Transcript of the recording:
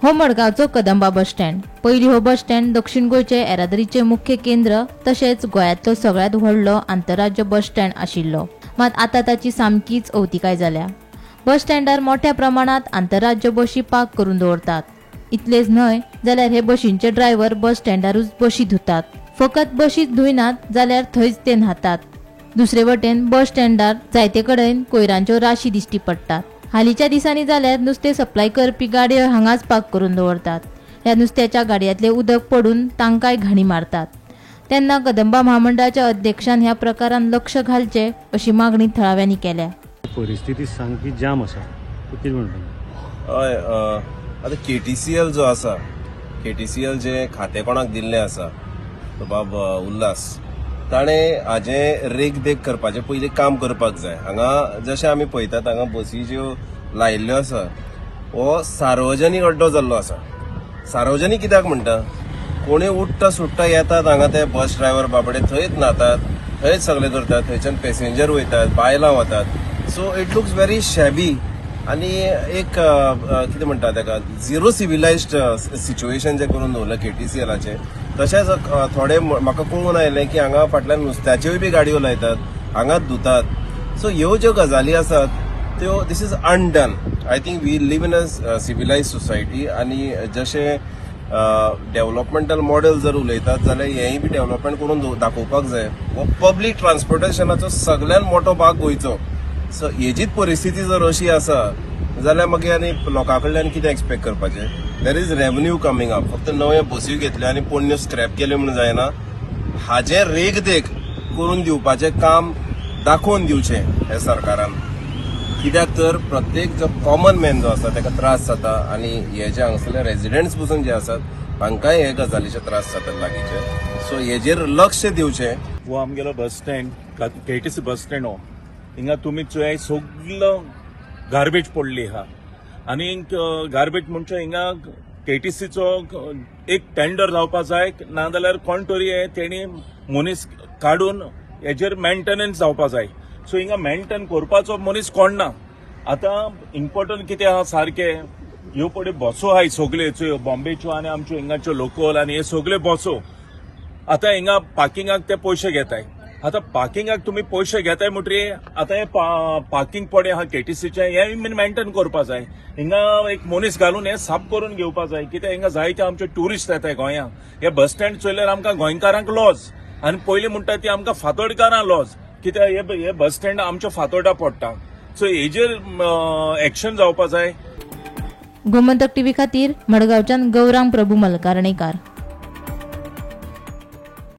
हो मडगावचो Kadamba bus stand. पयलीं हो बस स्टँड दक्षिण गोंयचे येरादारीचे मुख्य केंद्र तशेंच गोंयांतलो सगळ्यात व्हडलो आंतरराज्य बस स्टँड आशिल्लो, मात आतां ताची सामकीच अवतिकाय जाल्या। बस स्टँडार मोठ्या प्रमाणात आंतरराज्य बशी पार्क करून दवरतात। इतलेच न्हय जाल्यार हे बशींचे ड्रायव्हर बस स्टँडारूच बशी धुतात। फकत बशीच धुयनात जाल्यार थंयच ते न्हातात। दुसरे वटेन बस स्टँडार जायते कडेन कोयरांच्यो राशी दिश्टी पडटात। हालींच्या दिसांनी जाल्यार नुस्तें सप्लाय करपी गाडयो हांगाच पार्क करून दवरतात। ह्या नुस्त्याच्या गाडयांतले उदक पडून तांकांय घाणी मारतात। तेन्ना कदंबा महामंडळाच्या अध्यक्षान ह्या प्रकारान लक्ष घालचे अशी मागणी थळाव्यांनी केल्या। परिस्थिती सामकी जाम आसा, कितें म्हणटा? हय, आतां KTCL जो आसा, KTCL जे खातें कोणाक दिल्लें आसा तो बाब उल्हास, ताणें हाजें रेखदेख करपाचें पयलीं काम करपाक जाय। हांगा जशें आमी पळयतात हांगा बसी ज्यो लायिल्ल्यो आसा हो सार्वजनीक अड्डो जाल्लो आसा। सार्वजनीक कित्याक म्हणटा? कोणी उठ्ठा सुट्टा येतात हांगा ते बस ड्रायव्हर बाबडे थंयच न्हातात, थंयच सगळें करतात, थंयच्यान पॅसेंजर वयतात, बायलां वतात। सो इट लुक्स व्हेरी शॅबी आनी एक कितें म्हणटा ताका झिरो सिव्हिलायज्ड सिच्युएशन जें करून दवरलें KTCLाचें। तशेंच थोडे म्हाका कळून आयलें की हांगा फाटल्यान नुस्त्याच्योय बी गाडयो लायतात, हांगाच धुतात। सो ह्यो ज्यो गजाली आसात त्यो this is undone. I think we live in a civilised society आनी जशें डेव्हलपमेंटल मॉडेल जर उलयतात जाल्यार हेंय बी डेव्हलपमेंट करून दाखोवपाक जाय। हो पब्लीक ट्रान्सपोर्टेशनाचो सगळ्यान मोठो भाग गोंयचो। सो हेजीच परिस्थिती जर अशी आसा जाल्यार मागीर आनी लोकां कडल्यान कितें एक्सपेक्ट करपाचें? There is revenue coming up. फक्त नव्यो बसी घेतल्यो आनी पोरण्यो स्क्रॅप केल्यो म्हणून जायना। हाजें रेखदेख करून दिवपाचें काम दाखोवन दिवचें हे सरकारान। कित्याक तर प्रत्येक जो कॉमन मॅन जो आसा ताका त्रास जाता आनी हे जे हांगासरले रेजिडेंट्स पसून जे आसात तांकांय हे गजालीचे त्रास जातात लागींचे। सो हेजेर लक्ष दिवचें। हो आमगेलो bus stand KTC bus stand हो, हिंगा तुमी चोय सगळो गार्बेज पडली हा आनी गार्बेज म्हणजे हिंगा KTCचो एक टेंडर जावपा जाय, नाजाल्यार कोण तरी तेणी मनीस काडून हेजेर मेंटेनन्स जावपा जाय। सो हिंगा मेंटेन करपाचो मनीस कोण ना। आतां इम्पॉर्टंट कितें आहा सारकें, ह्यो पळय बसो आहाय सगळ्यो बॉम्बेच्यो आनी आमच्यो हिंगाच्यो लोकल आनी हे सगळे बसो आतां हिंगा पार्किंगाक ते पयशे घेताय। आतां पार्किंगाक तुमी पयशे घेताय म्हणटरी आतां हे पार्किंग पडे आहा KTCचे हे मेंटेन करपा जाय। हिंगा एक मनीस घालून हे साफ करून घेवपा जाय, कित्याक हिंगा जायते आमचे ट्युरिस्ट येताय गोंयांत। हे बस स्टँड चोयल्यार आमकां गोंयकारांक लॉस आनी पयलीं म्हणटा ती आमकां फातोडकारांक लॉस, कित्याक हे बस स्टँड आमच्या फातोर्डा पडटा। सो हेजेर एक्शन जावपा जाय। गोमंतक टीव्ही खातीर मडगांवच्यान गौरांग प्रभू मलकारणेकार।